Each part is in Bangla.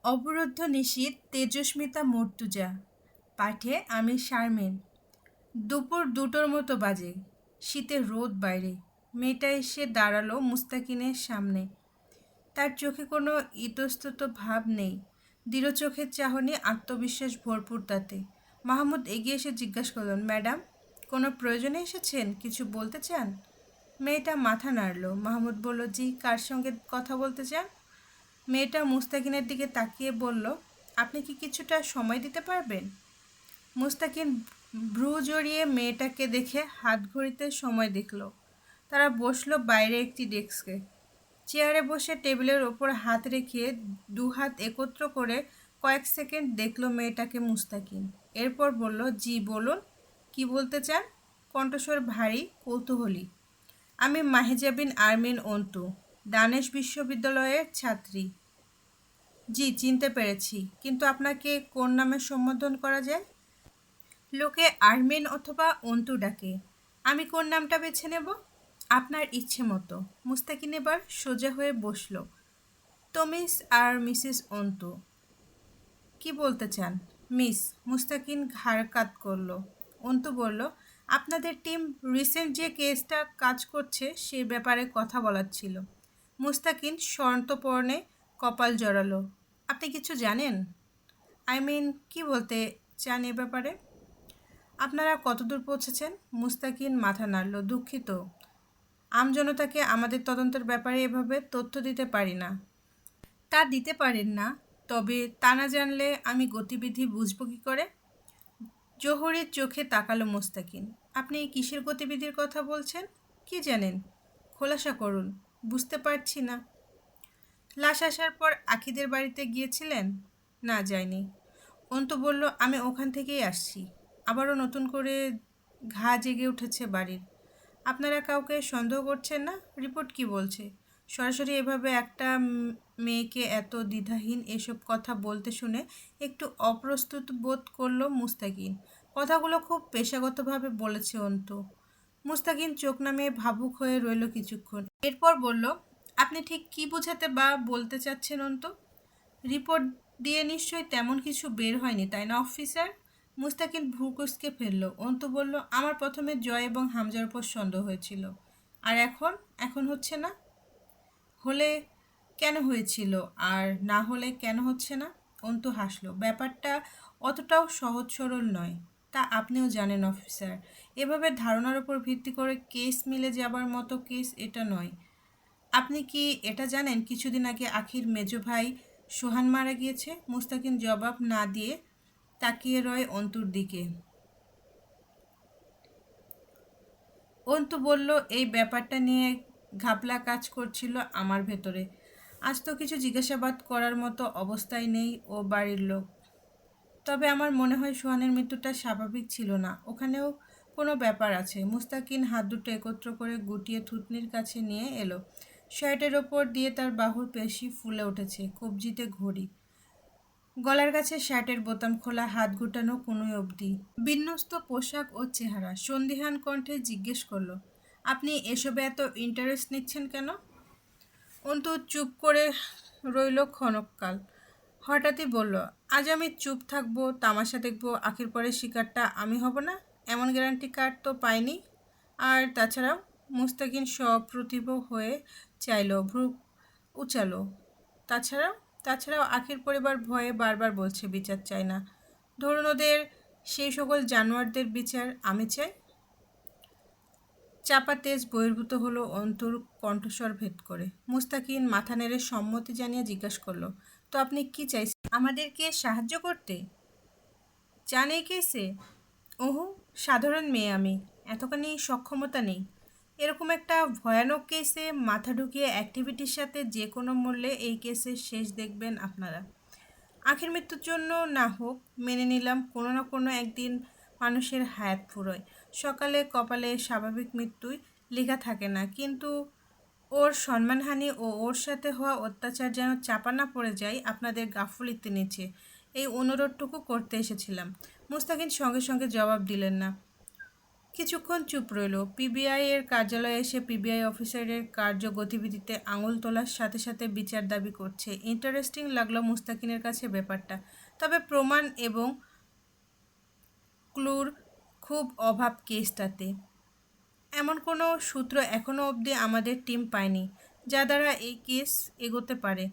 অবরুদ্ধ নিশীথ তেজস্মিতা মর্তুজা। পাঠে আমি শারমিন। দুপুর 2টোর মতো বাজে। শীতের রোদ বাইরে। মেয়েটা এসে দাঁড়ালো মুস্তাকিনের সামনে। তার চোখে কোনো ইতস্তত ভাব নেই, দৃঢ় চোখের চাহনি, আত্মবিশ্বাস ভরপুর তাতে। মাহমুদ এগিয়ে এসে জিজ্ঞাসা করলেন, ম্যাডাম, কোনো প্রয়োজনে এসেছেন? কিছু বলতে চান? মেয়েটা মাথা নাড়ল। মাহমুদ বলল, জি, কার সঙ্গে কথা বলতে চান? মেয়েটা মুস্তাকিনের দিকে তাকিয়ে বলল, আপনি কি কিছুটা সময় দিতে পারবেন? মুস্তাকিন ভ্রু জড়িয়ে মেয়েটাকে দেখে হাত ঘড়িতে সময় দেখল। তারা বসলো বাইরে একটি ডেস্কে। চেয়ারে বসে টেবিলের ওপর হাত রেখে দুহাত একত্র করে কয়েক সেকেন্ড দেখল মেয়েটাকে মুস্তাকিন। এরপর বলল, জি বলুন, কি বলতে চান? কণ্ঠস্বর ভারী, কৌতূহলী। আমি মাহেজাবিন আরমিন অন্তু, দানেশ বিশ্ববিদ্যালয়ের ছাত্রী। জি, চিনতে পেরেছি, কিন্তু আপনাকে কোন নামে সম্বোধন করা যায়? লোকে আরমিন অথবা অন্তু ডাকে। আমি কোন নামটা বেছে নেব? আপনার ইচ্ছে মতো। মুস্তাকিন এবার সোজা হয়ে বসল। তো মিস আর মিসেস অন্তু। কি বলতে চান? মিস। মুস্তাকিন ঘাড় কাত করল। অন্তু বলল, আপনাদের টিম রিসেন্ট যে কেসটা কাজ করছে সে ব্যাপারে কথা বলার ছিল। মুস্তাকিন সন্তর্পণে কপাল জড়ালো। আপনি কিছু জানেন? কি বলতে চান এ ব্যাপারে? আপনারা কতদূর পৌঁছেছেন? মুস্তাকিন মাথা নাড়ল। দুঃখিত, আমজনতাকে আমাদের তদন্তের ব্যাপারে এভাবে তথ্য দিতে পারি না। তা দিতে পারেন না, তবে তা না জানলে আমি গতিবিধি বুঝব কী করে? জোহরের চোখে তাকালো মুস্তাকিন। আপনি কিসের গতিবিধির কথা বলছেন? কি জানেন? খোলাসা করুন, বুঝতে পারছি না। লাশ আসার পর আখিদের বাড়িতে গিয়েছিলেন? না, যায়নি। অন্তু বলল, আমি ওখান থেকেই আসছি। আবারও নতুন করে ঘা জেগে উঠেছে বাড়ির। আপনারা কাউকে সন্দেহ করছেন না? রিপোর্ট কি বলছে? সরাসরি এভাবে একটা মেয়েকে এত দ্বিধাহীন এসব কথা বলতে শুনে একটু অপ্রস্তুত বোধ করলো মুস্তাকিন। কথাগুলো খুব পেশাগতভাবে বলেছে অন্তু। মুস্তাকিন চোখ নামিয়ে ভাবুক হয়ে রইল কিছুক্ষণ। এরপর বলল, আপনি ঠিক কী বোঝাতে বা বলতে চাচ্ছেন অন্তু? রিপোর্ট দিয়ে নিশ্চয়ই তেমন কিছু বের হয়নি, তাই না অফিসার? মুস্তাকিন ভ্রু কুঁচকে ফেলল। অন্তু বলল, আমার প্রথমে জয় এবং হামজার উপর সন্দেহ হয়েছিল, আর এখন হচ্ছে না। হলে কেন হয়েছিল, আর না হলে কেন হচ্ছে না? অন্তু হাসল। ব্যাপারটা অতটাও সহজ সরল নয়, তা আপনিও জানেন অফিসার। এভাবে ধারণার উপর ভিত্তি করে কেস মিলে যাবার মতো কেস এটা নয়। আপনি কি এটা জানেন কিছুদিন আগে আখির মেজো ভাই সোহান মারা গিয়েছে? মুস্তাকিন জবাব না দিয়ে তাকিয়ে রয় অন্তুর দিকে। অন্তু বলল, এই ব্যাপারটা নিয়ে ঘাপলা কাজ করছিল আমার ভেতরে। আজ তো কিছু জিজ্ঞাসাবাদ করার মতো অবস্থায় নেই ও বাড়ির লোক। তবে আমার মনে হয় সোহানের মৃত্যুটা স্বাভাবিক ছিল না, ওখানেও কোনো ব্যাপার আছে। মুস্তাকিন হাত দুটো একত্র করে গুটিয়ে থুতনির কাছে নিয়ে এলো। শার্টের ওপর দিয়ে তার বাহুর পেশি ফুলে উঠেছে। কবজিতে ঘড়ি, গলার কাছে শার্টের বোতাম খোলা, হাত গুটানো কনুই অবধি। বিন্যস্ত পোশাক ও চেহারা। সন্দিহান কণ্ঠে জিজ্ঞেস করলো, আপনি এসবে এত ইন্টারেস্ট নিচ্ছেন কেন? অন্তু চুপ করে রইল ক্ষণকাল। হঠাৎই বলল, আজ আমি চুপ থাকবো, তামাশা দেখবো, আখির পরে শিকারটা আমি হব না, এমন গ্যারান্টি কার্ড তো পাইনি। আর তাছাড়াও? মুস্তাকিন সপ্রতিভ হয়ে চাইল, ভ্রু উচালো। তাছাড়াও? তাছাড়াও আখির পরিবার ভয়ে বারবার বলছে বিচার চায় না। ধরুন ওদের সেই সকল জানোয়ারদের বিচার আমি চাই। চাপা তেজ বহির্ভূত হলো অন্তুর কণ্ঠস্বর ভেদ করে। মুস্তাকিন মাথা নেড়ে সম্মতি জানিয়ে জিজ্ঞাসা করলো, তো আপনি কি চাইছেন? আমাদেরকে সাহায্য করতে চান এই কেসে? ওহো, সাধারণ মেয়ে আমি, এতখানি সক্ষমতা নেই। এরকম একটা ভয়ানক কেসে মাথা ঢুকিয়ে অ্যাক্টিভিটির সাথে যে কোনো মূল্যে এই কেসের শেষ দেখবেন আপনারা। আখির মৃত্যুর জন্য না হোক মেনে নিলাম, কোনো না কোনো একদিন মানুষের হায়াত ফুরোয়। সকালে কপালে স্বাভাবিক মৃত্যুই লেখা থাকে না, কিন্তু ওর সম্মানহানি ও ওর সাথে হওয়া অত্যাচার যেন চাপা না পড়ে যায় আপনাদের গাফিলতির নিচে, এই অনুরোধটুকু করতে এসেছিলাম। মুস্তাকিন সঙ্গে সঙ্গে জবাব দিলেন না। কিছুক্ষণ চুপ রইল। পিবিআই এর কার্যালয়ে এসে পিবিআই অফিসারের কার্য গতিবিধিতে আঙুল তোলার সাথে সাথে বিচার দাবি করছে। ইন্টারেস্টিং লাগলো মুস্তাকিনের কাছে ব্যাপারটা, তবে প্রমাণ এবং ক্লুর খুব অভাব কেসটাতে। এমন কোনো সূত্র এখনও অবধি আমাদের টিম পায়নি যা দ্বারা এই কেস এগোতে পারে।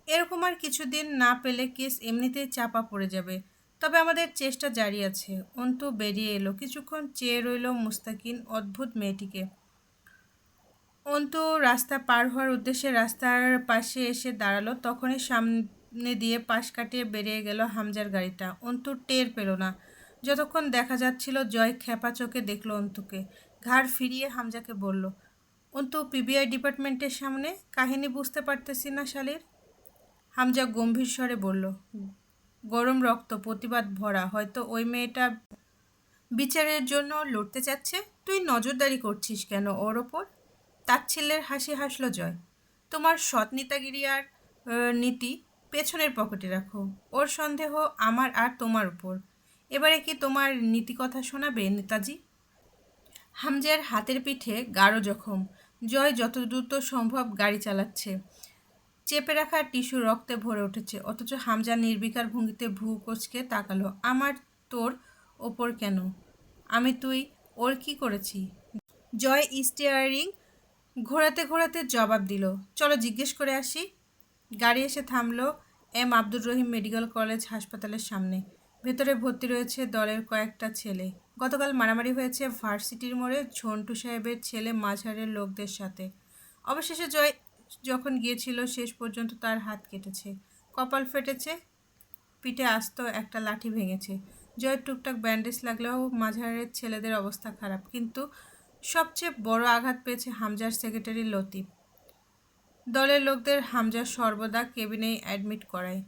এরকম আর কিছুদিন না পেলে কেস এমনিতেই চাপা পড়ে যাবে। তবে আমাদের চেষ্টা জারি আছে। অন্তু বেরিয়ে এলো। কিছুক্ষণ চেয়ে রইল মুস্তাকিন অদ্ভুত মেয়েটিকে। অন্তু রাস্তা পার হওয়ার উদ্দেশ্যে রাস্তার পাশে এসে দাঁড়ালো। তখনই সামনে দিয়ে পাশ কাটিয়ে বেরিয়ে গেল হামজার গাড়িটা। অন্তু টের পেল না। যতক্ষণ দেখা যাচ্ছিল জয় খেপা চোখে দেখল অন্তুকে। ঘাড় ফিরিয়ে হামজাকে বলল, অন্তু পিবিআই ডিপার্টমেন্টের সামনে। কাহিনী বুঝতে পারতেছি না শালির। হামজা গম্ভীর স্বরে বলল, গরম রক্ত, প্রতিবাদ ভরা। হয়তো ওই মেয়েটা বিচারের জন্য লড়তে চাচ্ছে। তুই নজরদারি করছিস কেন ওর ওপর? তাচ্ছিল্যের হাসি হাসল জয়। তোমার সৎ নেতাগিরি আর নীতি পেছনের পকেটে রাখো। ওর সন্দেহ আমার আর তোমার উপর। এবারে কি তোমার নীতি কথা শোনাবে নেতাজি? হামজার হাতের পিঠে গাঢ় জখম। জয় যত দ্রুত সম্ভব গাড়ি চালাচ্ছে। চেপে রাখা টিস্যু রক্তে ভরে উঠেছে, অথচ হামজা নির্বিকার ভঙ্গিতে ভ্রু কুঁচকে তাকালো। আমার তোর ওপর কেন? আমি তুই ওর কি করেছি? জয় স্টিয়ারিং ঘোরাতে ঘোরাতে জবাব দিল, চলো জিজ্ঞেস করে আসি। গাড়ি এসে থামলো M Abdur Rahim medical college হাসপাতালের সামনে। ভেতরে ভর্তি রয়েছে দলের কয়েকটা ছেলে। গতকাল মারামারি হয়েছে ভার্সিটির মোড়ে ঝন্টু সাহেবের ছেলে মাঝারের লোকদের সাথে। অবশেষে জয় যখন গিয়েছিল শেষ পর্যন্ত তার হাত কেটেছে, কপাল ফেটেছে, পিঠে আস্ত একটা লাঠি ভেঙেছে। জয়ের টুকটাক ব্যান্ডেজ লাগলেও মাঝারের ছেলেদের অবস্থা খারাপ। কিন্তু সবচেয়ে বড় আঘাত পেয়েছে হামজার সেক্রেটারি লতিফ। দলের লোকদের হামজা সর্বদা কেবিনেই অ্যাডমিট করায়।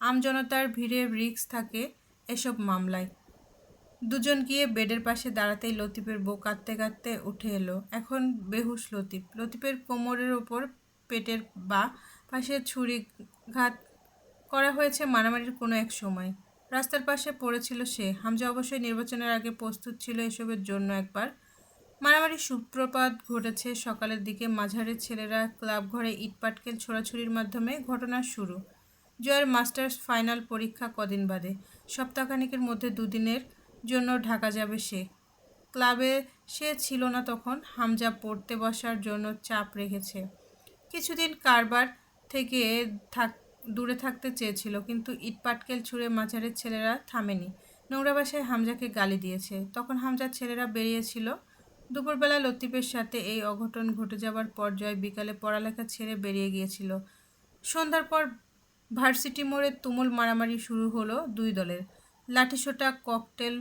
আমজনতার ভিড়ে রিস্ক থাকে এসব মামলায়। দুজন গিয়ে বেডের পাশে দাঁড়াতেই লতিফের বউ কাঁদতে কাঁদতে উঠে এলো। এখন বেহুশ লতিফ। লতিফের কোমরের ওপর পেটের বা পাশে ছুরিঘাত করা হয়েছে মারামারির কোনো এক সময়। রাস্তার পাশে পড়েছিল সে। হামজা অবশ্যই নির্বাচনের আগে প্রস্তুত ছিল এসবের জন্য একবার। মারামারির সূত্রপাত ঘটেছে সকালের দিকে। মাঝারের ছেলেরা ক্লাব ঘরে ইটপাটকেল ছোড়াছুড়ির মাধ্যমে ঘটনার শুরু। জয়ের মাস্টার্স ফাইনাল পরীক্ষা কদিন বাদে। সপ্তাহখানেকের মধ্যে দুদিনের জন্য ঢাকা যাবে সে। ক্লাবে সে ছিল না তখন। হামজা পড়তে বসার জন্য চাপ রেখেছে। কিছুদিন কারবার থেকে দূরে থাকতে চেয়েছিল, কিন্তু ইটপাটকেল ছুঁড়ে মাঝারের ছেলেরা থামেনি। নোংরা ভাষায় হামজাকে গালি দিয়েছে। তখন হামজার ছেলেরা বেরিয়েছিল। দুপুরবেলা লতিফের সাথে এই অঘটন ঘটে যাবার পর জয় বিকালে পড়ালেখা ছেড়ে বেরিয়ে গিয়েছিল। সন্ধ্যার পর ভার্সিটি মোড়ে তুমুল মারামারি শুরু হলো দুই দলের। লাঠিসোঁটা, ককটেল,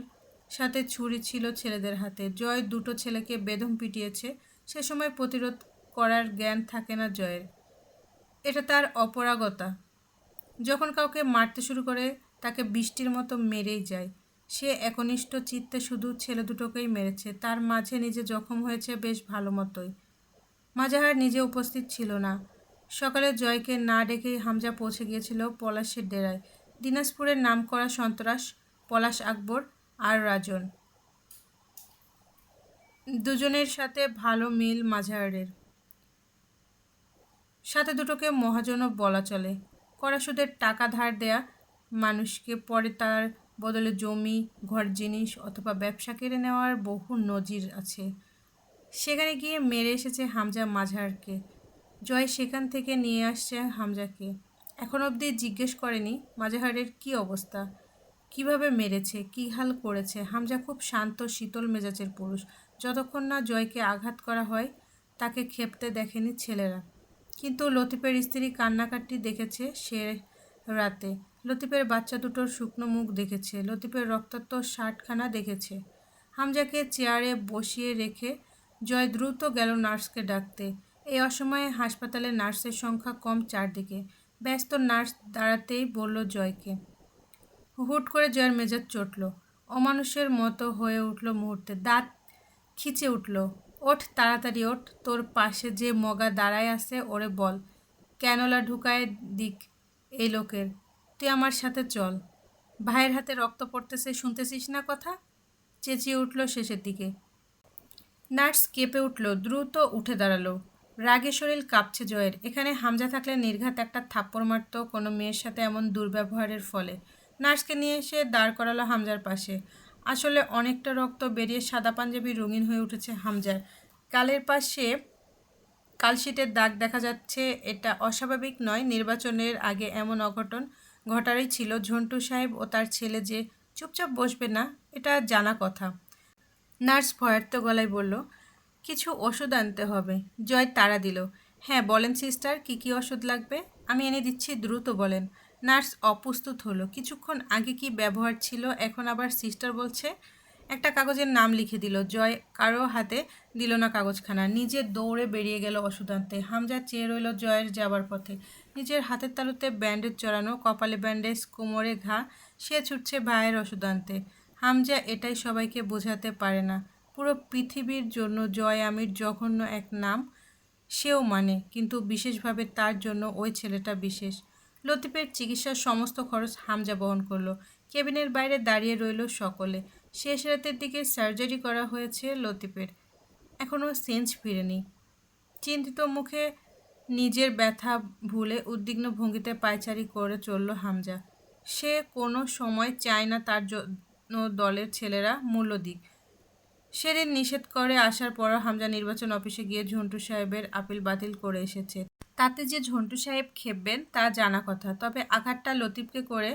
সাথে ছুরি ছিল ছেলেদের হাতে। জয় দুটো ছেলেকে বেদম পিটিয়েছে। সে সময় প্রতিরোধ করার জ্ঞান থাকে না জয়ের। এটা তার অপরাগতা। যখন কাউকে মারতে শুরু করে তাকে বৃষ্টির মতো মেরেই যায়। সে একনিষ্ঠ চিত্তে শুধু ছেলে দুটোকেই মেরেছে। তার মাঝে নিজে জখম হয়েছে বেশ ভালো মতোই। মাজাহার নিজে উপস্থিত ছিল না। সকালে জয়কে না ডেকেই হামজা পৌঁছে গিয়েছিল পলাশের ডেরায়। দিনাজপুরের নামকরা সন্ত্রাস পলাশ, আকবর আর রাজন। দুজনের সাথে ভালো মিল মাজাহারের। সাথে দুটোকে মহাজনও বলা চলে। কড়া সুদের টাকা ধার দেয়া মানুষকে পরে তার বদলে জমি, ঘর, জিনিস অথবা ব্যবসা কেড়ে নেওয়ার বহু নজির আছে। সেখানে গিয়ে মেরে এসেছে হামজা মাঝারকে। জয় সেখান থেকে নিয়ে আসছে হামজাকে। এখন অবধি জিজ্ঞেস করেনি মাজাহারের কী অবস্থা, কিভাবে মেরেছে, কী হাল করেছে। হামজা খুব শান্ত শীতল মেজাজের পুরুষ। যতক্ষণ না জয়কে আঘাত করা হয় তাকে খেপতে দেখেনি ছেলেরা। কিন্তু লতিফের স্ত্রী কান্নাকাটি দেখেছে সে রাতে। লতিফের বাচ্চা দুটোর শুকনো মুখ দেখেছে। লতিফের রক্তাক্ত শার্টখানা দেখেছে। হামজাকে চেয়ারে বসিয়ে রেখে জয় দ্রুত গেল নার্সকে ডাকতে। এই অসময়ে হাসপাতালে নার্সের সংখ্যা কম চারদিকে। ব্যস্ত নার্স দাঁড়াতেই বলল জয়কে। হুট করে জয়ের মেজাজ চটল। অমানুষের মতো হয়ে উঠল মুহূর্তে। দাঁত খিচে উঠল। ওঠ, তাড়াতাড়ি ওঠ। তোর পাশে যে মগা দাঁড়ায় আছে ওরে বল ক্যানোলা ঢুকায় দিক এই লোকের। তুই আমার সাথে চল। ভাইয়ের হাতে রক্ত পড়তেছে, শুনতেছিস না কথা? চেঁচিয়ে উঠল শেষের দিকে। নার্স কেঁপে উঠল, দ্রুত উঠে দাঁড়ালো। রাগে শরীর কাঁপছে জয়ের। এখানে হামজা থাকলে নির্ঘাত একটা থাপ্পড় মারত কোনো মেয়ের সাথে এমন দুর্ব্যবহারের ফলে। নার্সকে নিয়ে এসে দাঁড় করালো হামজার পাশে। আসলে অনেকটা রক্ত বেরিয়ে সাদা পাঞ্জাবি রঙিন হয়ে উঠেছে হামজার। গালের পাশে কালশিটের দাগ দেখা যাচ্ছে। এটা অস্বাভাবিক নয়, নির্বাচনের আগে এমন অঘটন ঘটারই ছিল। ঝন্টু সাহেব ও তার ছেলে যে চুপচাপ বসবে না, এটা জানা কথা। নার্স ভয়ার্ত গলায় বলল, কিছু ওষুধ আনতে হবে। জয় তাড়া দিল, হ্যাঁ বলেন সিস্টার, কী কী ওষুধ লাগবে? আমি এনে দিচ্ছি, দ্রুত বলেন। নার্স অপ্রস্তুত হলো। কিছুক্ষণ আগে কি ব্যবহার ছিল, এখন আবার সিস্টার বলছে। একটা কাগজের নাম লিখে দিল। জয় কারো হাতে দিল না কাগজখানা, নিজে দৌড়ে বেরিয়ে গেল ওষুধ আনতে। হামজা চেয়ে রইল জয়ের যাবার পথে। নিজের হাতের তালুতে ব্যান্ডেজ চড়ানো, কপালে ব্যান্ডেজ, কোমরে ঘা। সে ছুটছে ভাইয়ের ওষুধ আনতে। হামজা এটাই সবাইকে বোঝাতে পারে না। পুরো পৃথিবীর জন্য জয় আমির জঘন্য এক নাম, সেও মানে, কিন্তু বিশেষভাবে তার জন্য ওই ছেলেটা বিশেষ। লতিফের চিকিৎসার সমস্ত খরচ হামজা বহন করলো। কেবিনের বাইরে দাঁড়িয়ে রইল সকলে। শেষ রাতের দিকে সার্জারি করা হয়েছে লতিফের, এখনও সেন্স ফিরেনি। চিন্তিত মুখে নিজের ব্যথা ভুলে উদ্বিগ্ন ভঙ্গিতে পায়চারি করে চলল হামজা। সে কোনো সময় চায় না তার জন্য দলের ছেলেরা মূল্য দিক। সেদিন নিষেধ করে আসার পর হামজা নির্বাচন অফিসে গিয়ে ঝন্টু সাহেবের আপিল বাতিল করে এসেছে। তাতে যে ঝন্টু সাহেব খেপবেন তা জানা কথা, তবে আঘাতটা লতিফকে করে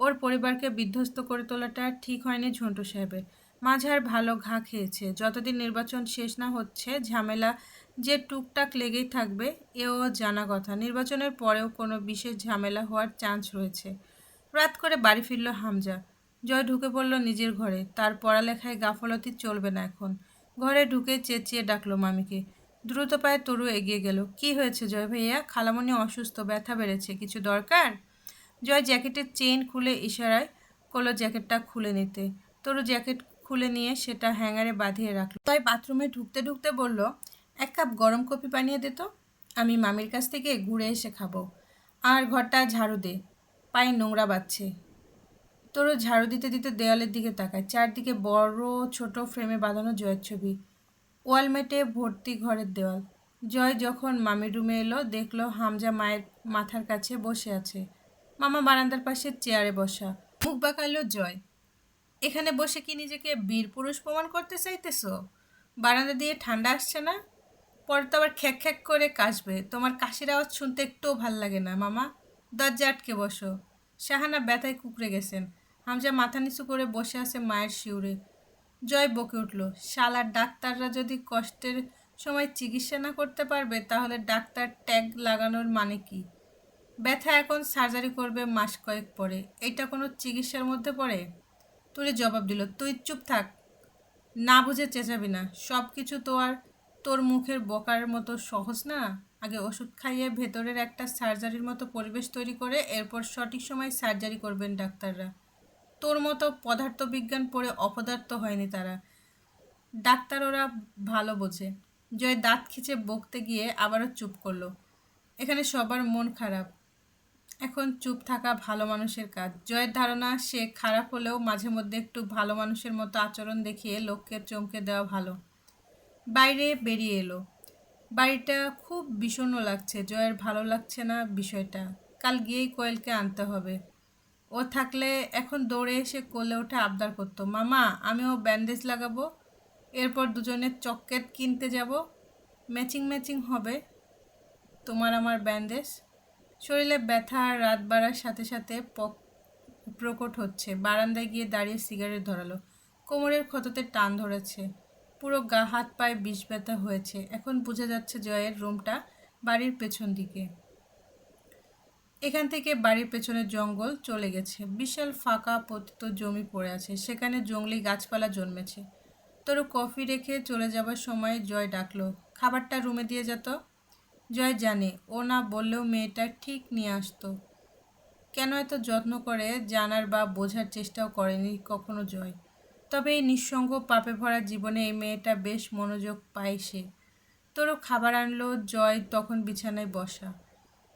ওর পরিবারকে বিধ্বস্ত করে তোলাটা ঠিক হয়নি ঝন্টু সাহেবের। মাঝার ভালো ঘা খেয়েছে। যতদিন নির্বাচন শেষ না হচ্ছে ঝামেলা যে টুকটাক লেগেই থাকবে এও জানা কথা। নির্বাচনের পরেও কোনো বিশেষ ঝামেলা হওয়ার চান্স রয়েছে। রাত করে বাড়ি ফিরল হামজা। জয় ঢুকে পড়ল নিজের ঘরে। তার পড়ালেখায় গাফলতি চলবে না এখন। ঘরে ঢুকে চেঁচিয়ে ডাকলো মামিকে। দ্রুত পায়ে তরু এগিয়ে গেল। কি হয়েছে জয় ভাইয়া? খালামণি অসুস্থ, ব্যথা বেড়েছে, কিছু দরকার? জয় জ্যাকেটের চেইন খুলে ইশারায় করলো জ্যাকেটটা খুলে নিতে। তরু জ্যাকেট খুলে নিয়ে সেটা হ্যাঙ্গারে বাঁধিয়ে রাখলো। জয় বাথরুমে ঢুকতে ঢুকতে বলল, এক কাপ গরম কফি বানিয়ে দে তো, আমি মামির কাছ থেকে ঘুরে এসে খাবো। আর ঘরটা ঝাড়ু দে, পায়ে নোংরা বাজছে। তরু ঝাড়ু দিতে দিতে দেওয়ালের দিকে তাকায়। চারদিকে বড় ছোট ফ্রেমে বাঁধানো জয়ের ছবি, ওয়ালমেটে ভর্তি ঘরের দেওয়াল। জয় যখন মামির রুমে এলো দেখলো হামজা মায়ের মাথার কাছে বসে আছে। মামা বারান্দার পাশে চেয়ারে বসা। মুখ বাঁকালো জয়। এখানে বসে কি নিজেকে বীর পুরুষ প্রমাণ করতে চাইতেছো? বারান্দা দিয়ে ঠান্ডা আসছে না? পরে তো আবার খ্যাক খ্যাক করে কাশবে। তোমার কাশির আওয়াজ শুনতে একটুও ভাল লাগে না মামা। দরজা আটকে বসো। শাহানা ব্যথায় কুঁকড়ে গেছেন। হামজা মাথা নিচু করে বসে আছে মায়ের শিউরে। জয় বকে উঠল, শালার ডাক্তাররা যদি কষ্টের সময় চিকিৎসা না করতে পারবে তাহলে ডাক্তার ট্যাগ লাগানোর মানে কি? ব্যথা এখন, সার্জারি করবে মাস কয়েক পরে, এইটা কোনো চিকিৎসার মধ্যে পড়ে? তুলি জবাব দিল, তুই চুপ থাক, না বুঝে চেঁচাবি না। সব কিছু তো আর তোর মুখের বকার মতো সহজ না। আগে ওষুধ খাইয়ে ভেতরের একটা সার্জারির মতো পরিবেশ তৈরি করে এরপর সঠিক সময় সার্জারি করবেন ডাক্তাররা। তোর মতো পদার্থবিজ্ঞান পড়ে অপদার্থ হয়নি তারা। ডাক্তার ওরা ভালো বোঝে। জয় দাঁত খিচে বকতে গিয়ে আবারও চুপ করলো। এখানে সবার মন খারাপ, এখন চুপ থাকা ভালো মানুষের কাজ। জয়ের ধারণা সে খারাপ হলেও মাঝে মধ্যে একটু ভালো মানুষের মতো আচরণ দেখিয়ে লোককে চমকে দেওয়া ভালো। বাইরে বেরিয়ে এলো। বাড়িটা খুব বিষণ্ণ লাগছে। জয়ের ভালো লাগছে না বিষয়টা। কাল গিয়েই কোয়েলকে আনতে হবে। ও থাকলে এখন দৌড়ে এসে কোলে উঠে আবদার করতো, মামা আমিও ব্যান্ডেজ লাগাবো, এরপর দুজনে চকলেট কিনতে যাব, ম্যাচিং ম্যাচিং হবে তোমার আমার ব্যান্ডেজ। শরীরে ব্যথা আর রাত বাড়ার সাথে সাথে প্রকট হচ্ছে। বারান্দায় গিয়ে দাঁড়িয়ে সিগারেট ধরালো। কোমরের ক্ষততে টান ধরেছে। পুরো গা হাত পায়ে বিষ ব্যথা হয়েছে। এখন বোঝা যাচ্ছে জয়ের রুমটা বাড়ির পেছন দিকে। এখান থেকে বাড়ির পেছনের জঙ্গল চলে গেছে। বিশাল ফাঁকা পতিত জমি পড়ে আছে, সেখানে জঙ্গলি গাছপালা জন্মেছে। তরু কফি রেখে চলে যাবার সময় জয় ডাকলো, খাবারটা রুমে দিয়ে যেত। জয় জানে ও না বললেও মেয়েটা ঠিক নিয়ে আসতো। কেন এত যত্ন করে জানার বা বোঝার চেষ্টাও করেনি কখনো জয়। তবে এই নিঃসঙ্গ পাপে ভরা জীবনে এই মেয়েটা বেশ মনোযোগ পায় সে। তরু খাবার আনলো। জয় তখন বিছানায় বসা।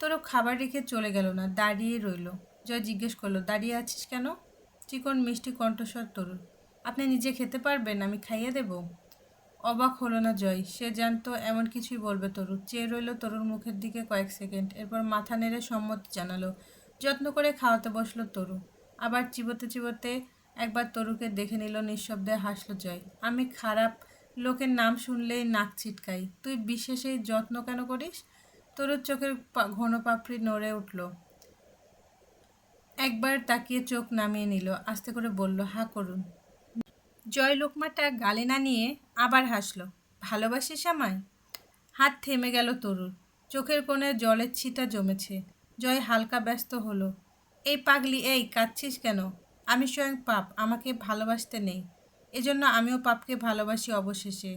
তরু খাবার রেখে চলে গেল না, দাঁড়িয়ে রইল। জয় জিজ্ঞেস করলো, দাঁড়িয়ে আছিস কেন? চিকন মিষ্টি কণ্ঠস্বর তরুর। আপনি নিজে খেতে পারবেন, আমি খাইয়ে দেব? অবাক হলো না জয়। সে জানতো এমন কিছুই বলবে তরু। চেয়ে রইল তরুর মুখের দিকে কয়েক সেকেন্ড, এরপর মাথা নেড়ে সম্মতি জানালো। যত্ন করে খাওয়াতে বসলো তরু। আবার চিবোতে চিবোতে একবার তরুকে দেখে নিল, নিঃশব্দে হাসলো জয়। আমি খারাপ লোকের নাম শুনলেই নাক ছিটকাই, তুই বিশেষ এই যত্ন কেন করিস? তরুর চোখের ঘন পাপড়ি নড়ে উঠল। একবার তাকিয়ে চোখ নামিয়ে নিল, আস্তে করে বলল, হা করুন। জয় লোকমাটা গালে না নিয়ে আবার হাসল। ভালোবাসিস আমায়? হাত থেমে গেল তরুর, চোখের কোণে জলের ছিটা জমেছে। জয় হালকা ব্যস্ত হলো। এই পাগলি, এই কাঁদছিস কেন? আমি স্বয়ং পাপ, আমাকে ভালোবাসতে নেই, এজন্য আমিও পাপকে ভালোবাসি। অবশেষে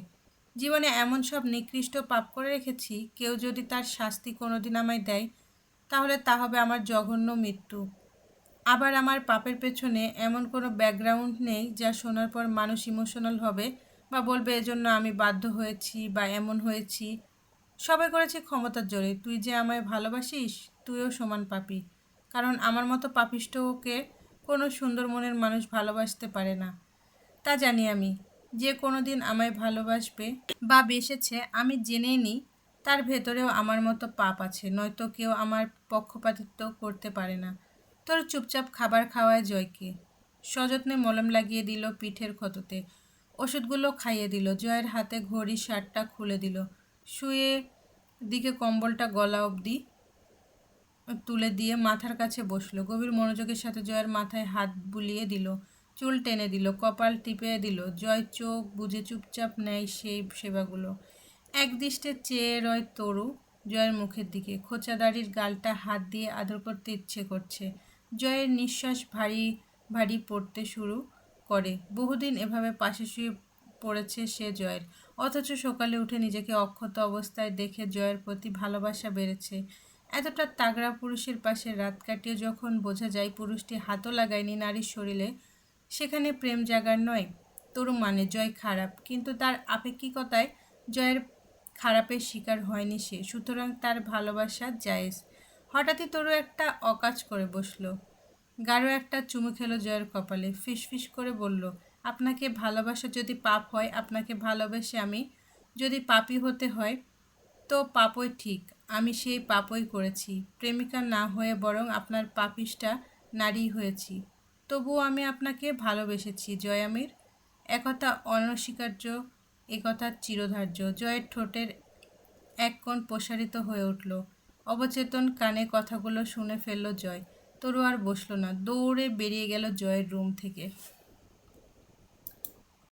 জীবনে এমন সব নিকৃষ্ট পাপ করে রেখেছি, কেউ যদি তার শাস্তি কোনোদিন আমায় দেয়, তাহলে তা হবে আমার জঘন্য মৃত্যু। আবার আমার পাপের পেছনে এমন কোনো ব্যাকগ্রাউন্ড নেই যা শোনার পর মানুষ ইমোশনাল হবে বা বলবে এজন্য আমি বাধ্য হয়েছি বা এমন হয়েছি। সবাই করেছে ক্ষমতার জোরে। তুই যে আমায় ভালোবাসিস, তুইও সমান পাপী। কারণ আমার মতো পাপিষ্ঠকে কোনো সুন্দর মনের মানুষ ভালোবাসতে পারে না। তা জানি আমি। যে কোনো দিন আমায় ভালোবাসবে বা বেসেছে, আমি জেনেই নিই তার ভেতরেও আমার মতো পাপ আছে, নয়তো কেউ আমার পক্ষপাতিত্ব করতে পারে না। তোর চুপচাপ খাবার খাওয়ায় জয়কে। সযত্নে মলম লাগিয়ে দিল পিঠের ক্ষততে, ওষুধগুলো খাইয়ে দিল। জয়ের হাতে ঘড়ি শার্টটা খুলে দিল, শুয়ে দিকে কম্বলটা গলা অবধি তুলে দিয়ে মাথার কাছে বসলো। গভীর মনোযোগের সাথে জয়ের মাথায় হাত বুলিয়ে দিল, চুল টেনে দিল, কপাল টিপে দিল। জয় চোখ বুজে চুপচাপ নেয় সেই সেবাগুলো। একদৃষ্টে চেয়ে রয় তরু জয়ের মুখের দিকে। খোঁচা দাড়ির গালটা হাত দিয়ে আদর করতে ইচ্ছে করছে। জয়ের নিঃশ্বাস ভারী ভারী পড়তে শুরু করে। বহুদিন এভাবে পাশে শুয়ে পড়েছে সে জয়ের, অথচ সকালে উঠে নিজেকে অক্ষত অবস্থায় দেখে জয়ের প্রতি ভালোবাসা বেড়েছে। এতটা তাগড়া পুরুষের পাশে রাত কাটিয়ে যখন বোঝা যায় পুরুষটি হাতও লাগায়নি নারীর শরীরে, সেখানে প্রেম জাগার নয়। তরু মানে জয় খারাপ, কিন্তু তার আপেক্ষিকতায় জয়ের খারাপের শিকার হয়নি সে, সুতরাং তার ভালোবাসা জায়েজ। হঠাৎই তরু একটা অকাজ করে বসলো। গাঢ় একটা চুমু খেলো জয়ের কপালে, ফিসফিস করে বলল, আপনাকে ভালোবাসা যদি পাপ হয়, আপনাকে ভালোবেসে আমি যদি পাপী হতে হয়, তো পাপই ঠিক। আমি সেই পাপই করেছি, প্রেমিকা না হয়ে বরং আপনার পাপিষ্ঠা নারী হয়েছি। তবুও আমি আপনাকে ভালোবেসেছি জয় আমির। একথা অনস্বীকার্য, একথা চিরধার্য। জয়ের ঠোঁটের এক কোণ প্রসারিত হয়ে উঠল। অবচেতন কানে কথাগুলো শুনে ফেলল জয়। তরু আর বসল না, দৌড়ে বেরিয়ে গেল জয়ের রুম থেকে।